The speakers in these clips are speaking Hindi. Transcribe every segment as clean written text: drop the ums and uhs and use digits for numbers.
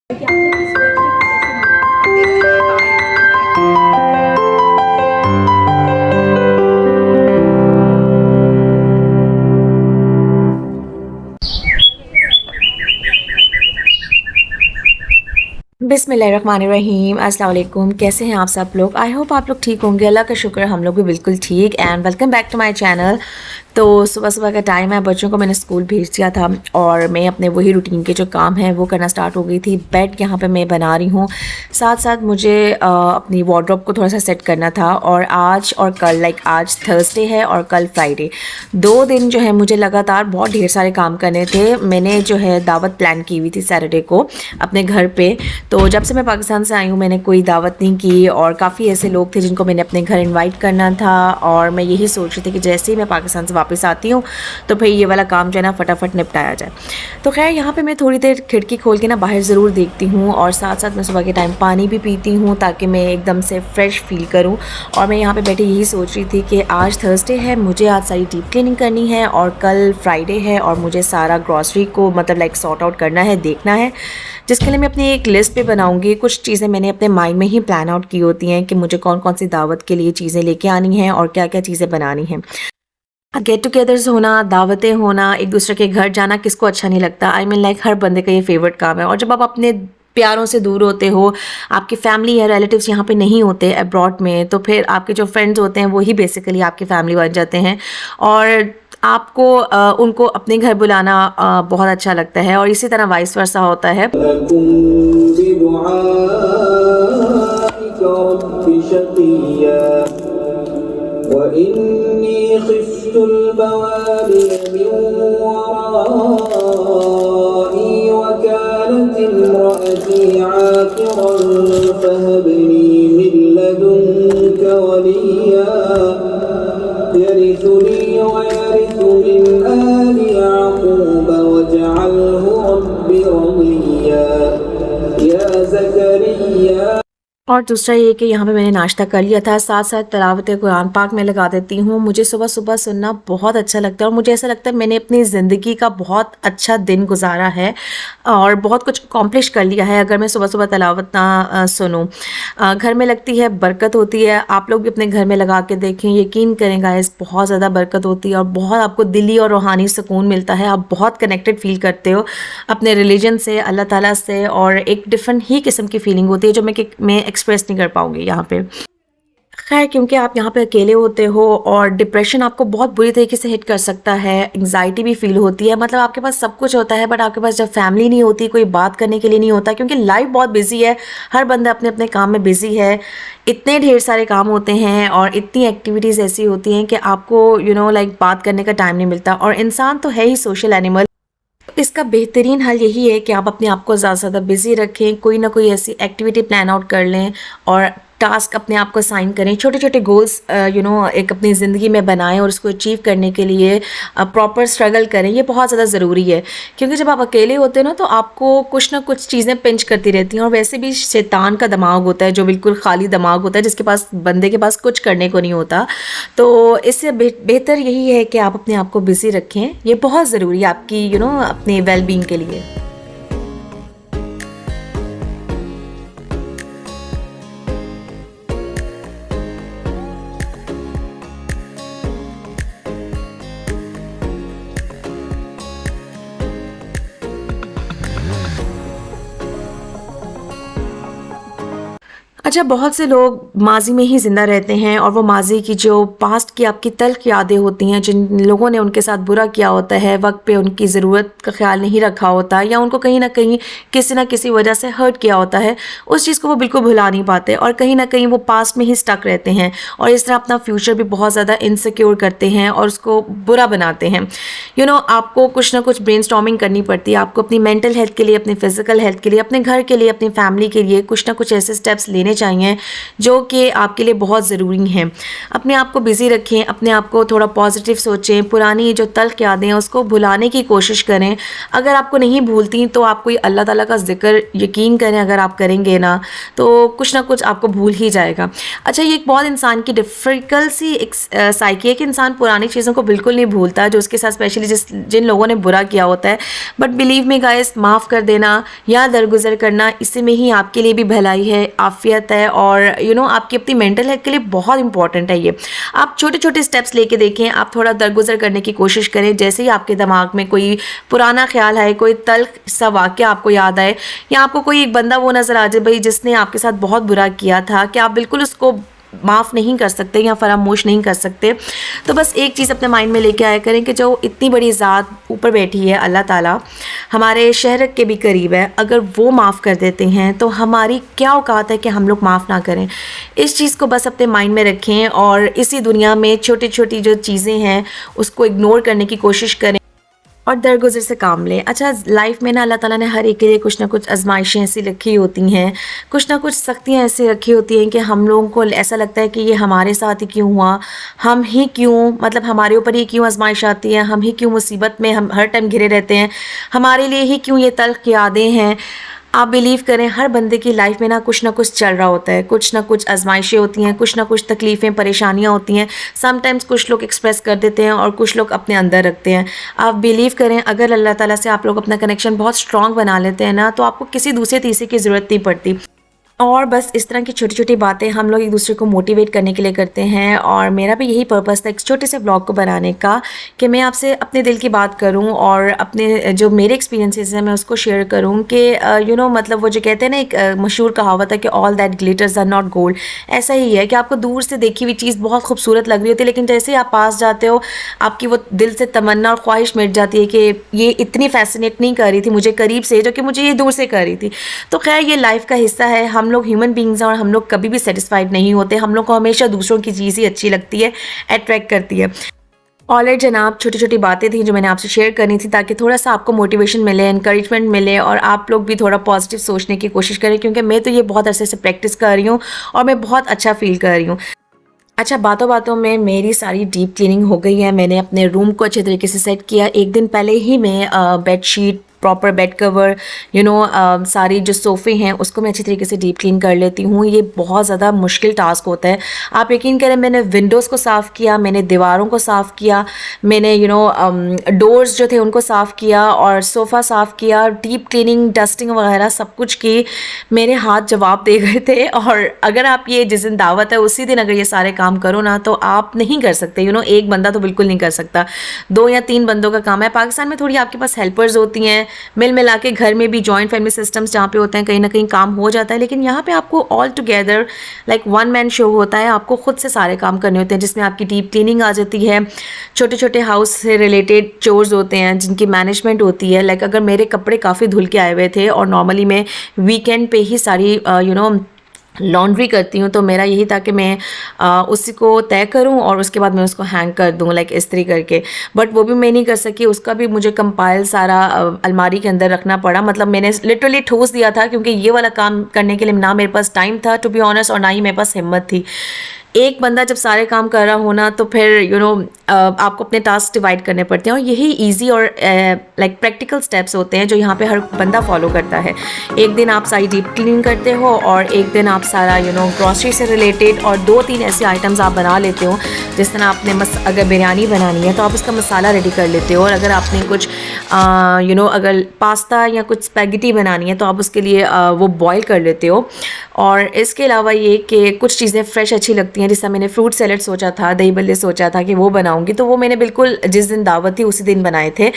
कि आपने किस व्यक्ति को कैसे मीट बिस्मिल्लाहिर्रहमानिर्रहीम अस्सलाम वालेकुम। कैसे हैं आप सब लोग? आई होप आप लोग ठीक होंगे। अल्लाह का शुक्र हम लोग भी बिल्कुल ठीक। And welcome back to my channel. तो सुबह सुबह का टाइम है, बच्चों को मैंने स्कूल भेज दिया था और मैं अपने वही रूटीन के जो काम हैं वो करना स्टार्ट हो गई थी। बेड यहाँ पे मैं बना रही हूँ, साथ साथ मुझे अपनी वार्डरोब को थोड़ा सा सेट करना था। और आज और कल, लाइक आज थर्सडे है और कल फ्राइडे, 2 दिन जो है मुझे लगातार बहुत ढेर सारे काम करने थे। मैंने जो है दावत प्लान की हुई थी सैटरडे को अपने घर पे। तो जब से मैं पाकिस्तान से आई हूँ मैंने कोई दावत नहीं की और काफ़ी ऐसे लोग थे जिनको मैंने अपने घर इनवाइट करना था। और मैं यही सोच रही थी कि जैसे ही मैं पाकिस्तान से वापस आती हूँ तो भाई ये वाला काम जो है ना फटाफट निपटाया जाए। तो खैर यहाँ पे मैं थोड़ी देर खिड़की खोल के ना बाहर ज़रूर देखती हूँ और साथ साथ मैं सुबह के टाइम पानी भी पीती हूँ ताकि मैं एकदम से फ्रेश फील करूँ। और मैं यहाँ पे बैठी यही सोच रही थी कि आज थर्सडे है, मुझे आज सारी डीप क्लीनिंग करनी है और कल फ्राइडे है और मुझे सारा ग्रॉसरी को मतलब लाइक सॉर्ट आउट करना है, देखना है, जिसके लिए मैं अपनी एक लिस्ट पे बनाऊंगी। कुछ चीज़ें मैंने अपने माइंड में ही प्लान आउट की होती हैं कि मुझे कौन कौन सी दावत के लिए चीज़ें लेके आनी हैं और क्या क्या चीज़ें बनानी हैं। गेट टुगेदर्स होना, दावतें होना, एक दूसरे के घर जाना किसको अच्छा नहीं लगता। आई मीन लाइक हर बंदे का ये फेवरेट काम है। और जब आप अपने प्यारों से दूर होते हो, आपकी फैमिली या रिलेटिव्स यहाँ पे नहीं होते अब्रॉड में, तो फिर आपके जो फ्रेंड्स होते हैं वही बेसिकली आपकी फैमिली बन जाते हैं। और आपको उनको अपने घर बुलाना बहुत अच्छा लगता है और इसी तरह वाइस वर्सा होता है। और दूसरा ये कि यहाँ पे मैंने नाश्ता कर लिया था, साथ साथ तिलावत कुरान पाक में लगा देती हूँ। मुझे सुबह सुबह सुनना बहुत अच्छा लगता है और मुझे ऐसा लगता है मैंने अपनी ज़िंदगी का बहुत अच्छा दिन गुजारा है और बहुत कुछ अकॉम्प्लिश कर लिया है अगर मैं सुबह सुबह तिलावत ना सुनूँ। घर में लगती है बरकत होती है। आप लोग भी अपने घर में लगा के देखें, यकीन करें गाइस, बहुत ज़्यादा बरकत होती है और बहुत आपको दिली और रूहानी सुकून मिलता है। आप बहुत कनेक्टेड फील करते हो अपने रिलीजन से, अल्लाह ताला से, और एक डिफरेंट ही किस्म की फीलिंग होती है जो मैं एक्सप्रेस नहीं कर पाऊंगी यहाँ पे। खैर, क्योंकि आप यहाँ पे अकेले होते हो और डिप्रेशन आपको बहुत बुरी तरीके से हिट कर सकता है, एंग्जाइटी भी फील होती है। मतलब आपके पास सब कुछ होता है बट आपके पास जब फैमिली नहीं होती, कोई बात करने के लिए नहीं होता, क्योंकि लाइफ बहुत बिजी है, हर बंदा अपने अपने काम में बिजी है, इतने ढेर सारे काम होते हैं और इतनी एक्टिविटीज़ ऐसी होती हैं कि आपको लाइक बात करने का टाइम नहीं मिलता। और इंसान तो है ही सोशल एनिमल। इसका बेहतरीन हल यही है कि आप अपने आप को ज़्यादा से ज़्यादा बिजी रखें, कोई ना कोई ऐसी एक्टिविटी प्लान आउट कर लें और टास्क अपने आप को असाइन करें, छोटे छोटे गोल्स एक अपनी ज़िंदगी में बनाएं और उसको अचीव करने के लिए प्रॉपर स्ट्रगल करें। ये बहुत ज़्यादा ज़रूरी है क्योंकि जब आप अकेले होते हो ना तो आपको कुछ ना कुछ चीज़ें पिंच करती रहती हैं। और वैसे भी शैतान का दिमाग होता है जो बिल्कुल खाली दिमाग होता है, जिसके पास, बंदे के पास कुछ करने को नहीं होता। तो इससे बेहतर यही है कि आप अपने आप को बिज़ी रखें। ये बहुत ज़रूरी है आपकी अपने वेलबींग के लिए। अच्छा, बहुत से लोग माजी में ही ज़िंदा रहते हैं और वो माजी की जो पास्ट की आपकी तल्ख यादें होती हैं, जिन लोगों ने उनके साथ बुरा किया होता है, वक्त पे उनकी ज़रूरत का ख्याल नहीं रखा होता या उनको कहीं ना कहीं किसी ना किसी वजह से हर्ट किया होता है, उस चीज़ को वो बिल्कुल भुला नहीं पाते और कहीं ना कहीं वो पास्ट में ही स्टक रहते हैं और इस तरह अपना फ्यूचर भी बहुत ज़्यादा इनसिक्योर करते हैं और उसको बुरा बनाते हैं। आपको कुछ ना कुछ ब्रेनस्टॉर्मिंग करनी पड़ती है। आपको अपनी मेंटल हेल्थ के लिए, अपनी फ़िज़िकल हेल्थ के लिए, अपने घर के लिए, अपनी फैमिली के लिए कुछ ना कुछ ऐसे स्टेप्स लेने चाहिए जो कि आपके लिए बहुत ज़रूरी हैं। अपने आप को बिज़ी रखें, अपने आप को थोड़ा पॉजिटिव सोचें, पुरानी जो तल्ख़ यादें हैं उसको भुलाने की कोशिश करें। अगर आपको नहीं भूलती तो आप कोई अल्लाह ताला का ज़िक्र यकीन करें, अगर आप करेंगे ना तो कुछ ना कुछ आपको भूल ही जाएगा। अच्छा, ये एक बहुत इंसान की डिफ़िकल्ट सी एक साइकी है कि इंसान पुरानी चीज़ों को बिल्कुल नहीं भूलता जो उसके साथ स्पेशली जिन लोगों ने बुरा किया होता है। बट बिलीव मी गाइस, माफ़ कर देना या दरगुजर करना, इसी में ही आपके लिए भी भलाई है, आफ़ियत है और आपकी अपनी मेंटल हेल्थ के लिए बहुत इंपॉर्टेंट है ये। आप छोटे छोटे स्टेप्स लेके देखें, आप थोड़ा दरगुजर करने की कोशिश करें। जैसे ही आपके दिमाग में कोई पुराना ख्याल आए, कोई तल्ख़ सा वाक़या आपको याद आए या आपको कोई एक बंदा वो नज़र आ जाए भाई जिसने आपके साथ बहुत बुरा किया था, कि आप बिल्कुल उसको माफ़ नहीं कर सकते या फरामोश नहीं कर सकते, तो बस एक चीज़ अपने माइंड में लेके आया करें कि जो इतनी बड़ी ज़ात ऊपर बैठी है, अल्लाह ताला हमारे शहर के भी करीब है, अगर वो माफ़ कर देते हैं तो हमारी क्या औकात है कि हम लोग माफ़ ना करें। इस चीज़ को बस अपने माइंड में रखें और इसी दुनिया में छोटी छोटी जो चीज़ें हैं उसको इग्नोर करने की कोशिश करें और दरगुज़र से काम लें। अच्छा, लाइफ में ना अल्लाह ताला ने हर एक के लिए कुछ ना कुछ आज़माइशें ऐसी रखी होती हैं, कुछ ना कुछ सख्तियाँ ऐसी रखी होती हैं कि हम लोगों को ऐसा लगता है कि ये हमारे साथ ही क्यों हुआ, हम ही क्यों, मतलब हमारे ऊपर ही क्यों आज़माइश आती है, हम ही क्यों मुसीबत में हम हर टाइम घिरे रहते हैं, हमारे लिए ही क्यों ये तल्ख़ यादें हैं। आप बिलीव करें, हर बंदे की लाइफ में ना कुछ चल रहा होता है, कुछ ना कुछ आजमाइशें होती हैं, कुछ ना कुछ तकलीफ़ें परेशानियां होती हैं। समटाइम्स कुछ लोग एक्सप्रेस कर देते हैं और कुछ लोग अपने अंदर रखते हैं। आप बिलीव करें, अगर अल्लाह ताला से आप लोग अपना कनेक्शन बहुत स्ट्रॉन्ग बना लेते हैं ना, तो आपको किसी दूसरे तीसरे की ज़रूरत नहीं पड़ती। और बस इस तरह की छोटी छोटी बातें हम लोग एक दूसरे को मोटिवेट करने के लिए करते हैं और मेरा भी यही पर्पस था एक छोटे से ब्लॉग को बनाने का, कि मैं आपसे अपने दिल की बात करूं और अपने जो मेरे एक्सपीरियंसेस हैं मैं उसको शेयर करूं कि मतलब वो जो कहते हैं ना, एक मशहूर कहावत है कि all that glitters are not gold. ऐसा ही है कि आपको दूर से देखी हुई चीज़ बहुत खूबसूरत लग रही होती है, लेकिन जैसे ही आप पास जाते हो आपकी वो दिल से तमन्ना और ख्वाहिश मिट जाती है कि ये इतनी फैसिनेट नहीं कर रही थी मुझे करीब से, जो कि मुझे ये दूर से कर रही थी। तो खैर, ये लाइफ का हिस्सा है, हम लोग ह्यूमन बींग्स हैं और हम लोग कभी भी सेटिस्फाइड नहीं होते। हम लोग को हमेशा दूसरों की चीज़ ही अच्छी लगती है, अट्रैक्ट करती है। ऑलराइट जनाब, छोटी छोटी बातें थी जो मैंने आपसे शेयर करनी थी ताकि थोड़ा सा आपको मोटिवेशन मिले, इनकरेजमेंट मिले और आप लोग भी थोड़ा पॉजिटिव सोचने की कोशिश करें, क्योंकि मैं तो ये बहुत अरसे से प्रैक्टिस कर रही हूँ और मैं बहुत अच्छा फील कर रही हूँ। अच्छा, बातों बातों में मेरी सारी डीप क्लीनिंग हो गई है। मैंने अपने रूम को अच्छे तरीके से सेट किया। एक दिन पहले ही मैं बेडशीट, प्रॉपर बेड कवर, सारी जो सोफ़े हैं उसको मैं अच्छी तरीके से डीप क्लीन कर लेती हूँ। ये बहुत ज़्यादा मुश्किल टास्क होता है। आप यकीन करें, मैंने विंडोज़ को साफ़ किया, मैंने दीवारों को साफ़ किया, मैंने डोर्स जो थे उनको साफ़ किया और सोफ़ा साफ़ किया, डीप क्लीनिंग, डस्टिंग वगैरह सब कुछ की। मेरे हाथ जवाब दे गए थे। और अगर आप ये जिस दिन दावत है उसी दिन अगर ये सारे काम करो ना तो आप नहीं कर सकते। एक बंदा तो बिल्कुल नहीं कर सकता, 2 या 3 बंदों का काम है। पाकिस्तान में थोड़ी आपके पास हेल्पर्स होती हैं, मिल मिला के घर में भी जॉइंट फैमिली सिस्टम्स जहाँ पे होते हैं कहीं ना कहीं काम हो जाता है, लेकिन यहाँ पे आपको all together like one man show होता है। आपको खुद से सारे काम करने होते हैं, जिसमें आपकी डीप क्लीनिंग आ जाती है, छोटे छोटे हाउस से रिलेटेड चोर्स होते हैं जिनकी मैनेजमेंट होती है। लाइक अगर मेरे कपड़े काफ़ी धुल के आए हुए थे और नॉर्मली मैं वीकेंड पे ही सारी लॉन्ड्री करती हूँ, तो मेरा यही था कि मैं उसी को तय करूँ और उसके बाद मैं उसको हैंग कर दूँ लाइक इस्त्री करके। बट वो भी मैं नहीं कर सकी, उसका भी मुझे कंपाइल सारा अलमारी के अंदर रखना पड़ा। मतलब मैंने लिटरली ठोस दिया था, क्योंकि ये वाला काम करने के लिए ना मेरे पास टाइम था टू बी ऑनेस्ट, और ना ही मेरे पास हिम्मत थी। एक बंदा जब सारे काम कर रहा हो ना तो फिर आपको अपने टास्क डिवाइड करने पड़ते हैं, और यही इजी और लाइक प्रैक्टिकल स्टेप्स होते हैं जो यहाँ पे हर बंदा फॉलो करता है। एक दिन आप सारी डीप क्लीनिंग करते हो और एक दिन आप सारा ग्रॉसरी से रिलेटेड और 2-3 ऐसे आइटम्स आप बना लेते हो। जिस तरह आपने अगर बिरयानी बनानी है तो आप उसका मसाला रेडी कर लेते हो, और अगर आपने कुछ अगर पास्ता या कुछ स्पैगेटी बनानी है तो आप उसके लिए वो बॉयल कर लेते हो। और इसके अलावा ये कि कुछ चीज़ें फ्रेश अच्छी लगती हैं, जैसा मैंने फ्रूट सैलेड सोचा था, दही बल्ले सोचा था कि वो बनाऊंगी, तो वो मैंने बिल्कुल जिस दिन दावत थी उसी दिन बनाए थे।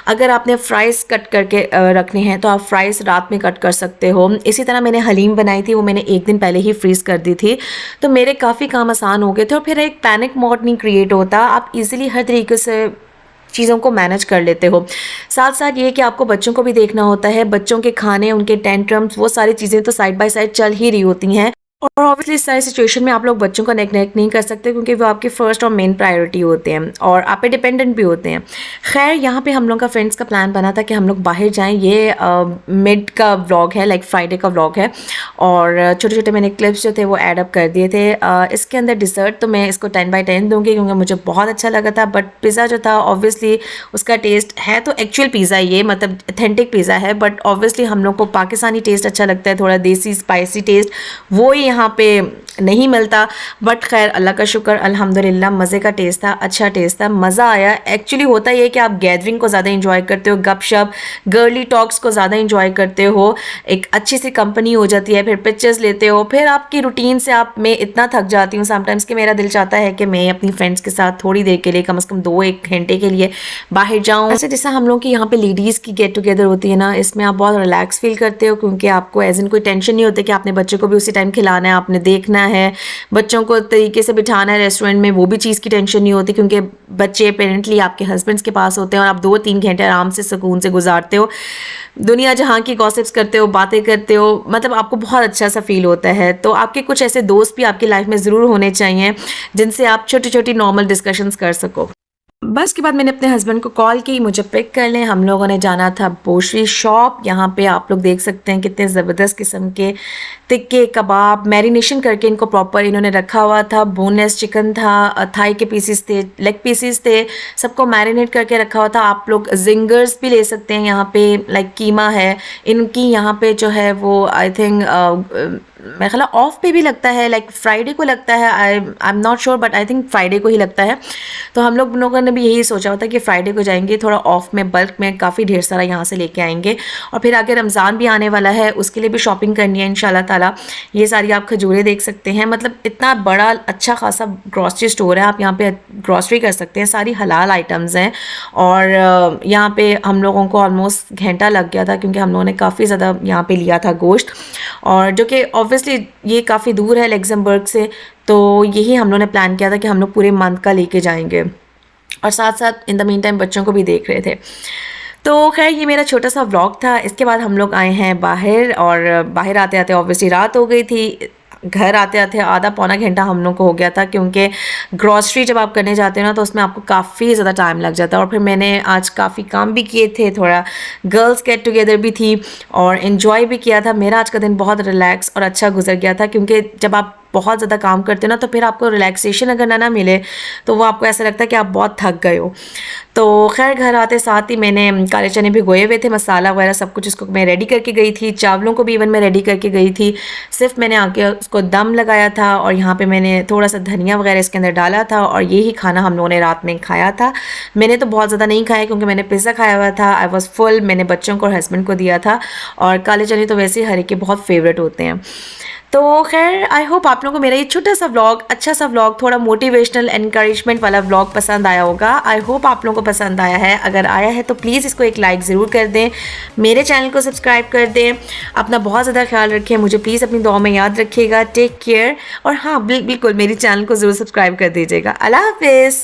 अगर आपने फ्राइज़ कट करके रखने हैं तो आप फ्राइज़ रात में कट कर सकते हो। इसी तरह मैंने हलीम बनाई थी, वो मैंने एक दिन पहले ही फ्रीज़ कर दी थी, तो मेरे काफ़ी काम आसान हो गए थे और फिर एक पैनिक मोड नहीं क्रिएट होता। आप इजीली हर तरीके से चीज़ों को मैनेज कर लेते हो। साथ साथ ये कि आपको बच्चों को भी देखना होता है, बच्चों के खाने, उनके टेंट्रम्स, वो सारी चीज़ें तो साइड बाय साइड चल ही रही होती हैं। और ऑब्वियसली इस सारी सिचुएशन में आप लोग बच्चों का नेग्लेक्ट नहीं कर सकते क्योंकि वो आपकी फर्स्ट और मेन प्रायोरिटी होते हैं और आप पे डिपेंडेंट भी होते हैं। खैर यहाँ पे हम लोग का फ्रेंड्स का प्लान बना था कि हम लोग बाहर जाएं। ये मिड का व्लॉग है, लाइक फ्राइडे का व्लॉग है और छोटे छोटे मैंने क्लिप्स जो थे वो ऐड अप कर दिए थे। इसके अंदर डिज़र्ट तो मैं इसको 10/10 दूँगी क्योंकि मुझे बहुत अच्छा लगा था। बट पिज़्ज़ा जो था ऑब्वियसली उसका टेस्ट है तो एक्चुअल पिज़्ज़ा ये मतलब ऑथेंटिक पिज़्ज़ा है, बट ऑब्वियसली हम लोग को पाकिस्तानी टेस्ट अच्छा लगता है, थोड़ा देसी स्पाइसी टेस्ट वो ही यहाँ पे नहीं मिलता। बट खैर अल्लाह का शुक्र अल्हम्दुलिल्लाह मज़े का टेस्ट था, अच्छा टेस्ट था, मज़ा आया। एक्चुअली होता ये है कि आप गैदरिंग को ज़्यादा इंजॉय करते हो, गपशप गर्ली टॉक्स को ज़्यादा इंजॉय करते हो, एक अच्छी सी कंपनी हो जाती है, फिर पिक्चर्स लेते हो, फिर आपकी रूटीन से आप मैं इतना थक जाती हूँ समटाइम्स कि मेरा दिल चाहता है कि मैं अपनी फ्रेंड्स के साथ थोड़ी देर के लिए कम से कम 2-1 घंटे के लिए बाहर जाऊँ। ऐसे जैसा हम लोग की यहाँ पे लेडीज़ की गेट टुगेदर होती है ना, इसमें आप बहुत रिलैक्स फील करते हो क्योंकि आपको एज इन कोई टेंशन नहीं होती कि आपने बच्चों को भी उसी टाइम खिलाना है, आपने देखना है, बच्चों को तरीके से बिठाना है रेस्टोरेंट में, वो भी चीज़ की टेंशन नहीं होती क्योंकि बच्चे अपेरेंटली आपके हस्बैंड्स के पास होते हैं और आप 2-3 घंटे आराम से सुकून से गुजारते हो, दुनिया जहाँ की गॉसिप्स करते हो, बातें करते हो, मतलब आपको बहुत अच्छा सा फील होता है। तो आपके कुछ ऐसे दोस्त भी आपकी लाइफ में ज़रूर होने चाहिए जिनसे आप छोटी छोटी नॉर्मल डिस्कशंस कर सको। बस के बाद मैंने अपने हस्बैंड को कॉल की मुझे पिक कर लें। हम लोगों ने जाना था बोशरी शॉप। यहाँ पे आप लोग देख सकते हैं कितने ज़बरदस्त किस्म के टिक्के कबाब मैरिनेशन करके इनको प्रॉपर इन्होंने रखा हुआ था। बोनलेस चिकन था, थाई के पीसेस थे, लेग पीसेस थे, सबको मैरिनेट करके रखा हुआ था। आप लोग जिंगर्स भी ले सकते हैं यहाँ पे, लाइक कीमा है इनकी यहाँ पे जो है वो आई थिंक मेरा ख्याल ऑफ पे भी लगता है, लाइक फ्राइडे को लगता है, I am not sure but I think Friday को ही लगता है। तो हम लोगों ने भी यही सोचा हुआ था कि फ्राइडे को जाएंगे, थोड़ा ऑफ में बल्क में काफ़ी ढेर सारा यहाँ से लेके आएंगे। और फिर आगे रमज़ान भी आने वाला है, उसके लिए भी शॉपिंग करनी है इंशाल्लाह ताला। ये सारी आप खजूरें देख सकते हैं, मतलब इतना बड़ा अच्छा खासा ग्रॉसरी स्टोर है, आप यहाँ पे ग्रॉसरी कर सकते हैं, सारी हलाल आइटम्स हैं। और यहाँ पे हम लोगों को ऑलमोस्ट घंटा लग गया था क्योंकि हम लोगों ने काफ़ी ज़्यादा यहाँ पे लिया था गोश्त, और जो कि ऑब्वियसली ये काफ़ी दूर है लग्जमबर्ग से, तो यही हम लोगों ने प्लान किया था कि हम लोग पूरे मंथ का लेके जाएंगे और साथ साथ इन द मीन टाइम बच्चों को भी देख रहे थे। तो खैर ये मेरा छोटा सा व्लॉग था। इसके बाद हम लोग आए हैं बाहर और बाहर आते आते ऑब्वियसली रात हो गई थी। घर आते आते आधा पौना घंटा हम लोग को हो गया था क्योंकि ग्रॉसरी जब आप करने जाते हो ना तो उसमें आपको काफ़ी ज़्यादा टाइम लग जाता है। और फिर मैंने आज काफ़ी काम भी किए थे, थोड़ा गर्ल्स गेट टुगेदर भी थी और इन्जॉय भी किया था। मेरा आज का दिन बहुत रिलैक्स और अच्छा गुजर गया था क्योंकि जब आप बहुत ज़्यादा काम करते हो ना तो फिर आपको रिलैक्सेशन अगर ना मिले तो वो आपको ऐसा लगता है कि आप बहुत थक गए हो। तो खैर घर आते साथ ही मैंने काले चने भिगोए हुए थे, मसाला वगैरह सब कुछ उसको मैं रेडी करके गई थी, चावलों को भी इवन मैं रेडी करके गई थी। सिर्फ मैंने आके उसको दम लगाया था और यहाँ पे मैंने थोड़ा सा धनिया वगैरह इसके अंदर डाला था और यही खाना हम लोगों ने रात में खाया था। मैंने तो बहुत ज़्यादा नहीं खाया क्योंकि मैंने पिज़्ज़ा खाया हुआ था, आई वॉज फुल। मैंने बच्चों को और हस्बैंड को दिया था और काले चने तो वैसे ही हर एक के बहुत फेवरेट होते हैं। तो खैर आई होप आप लोगों को मेरा ये छोटा सा व्लॉग, अच्छा सा व्लॉग, थोड़ा मोटिवेशनल एनकरेजमेंट वाला व्लॉग पसंद आया होगा। आई होप आप लोगों को पसंद आया है। अगर आया है तो प्लीज़ इसको एक लाइक ज़रूर कर दें, मेरे चैनल को सब्सक्राइब कर दें, अपना बहुत ज़्यादा ख्याल रखें, मुझे प्लीज़ अपनी दुआ में याद रखिएगा। टेक केयर और हाँ बिल्कुल मेरी चैनल को ज़रूर सब्सक्राइब कर दीजिएगा। अल्लाह हाफिज़।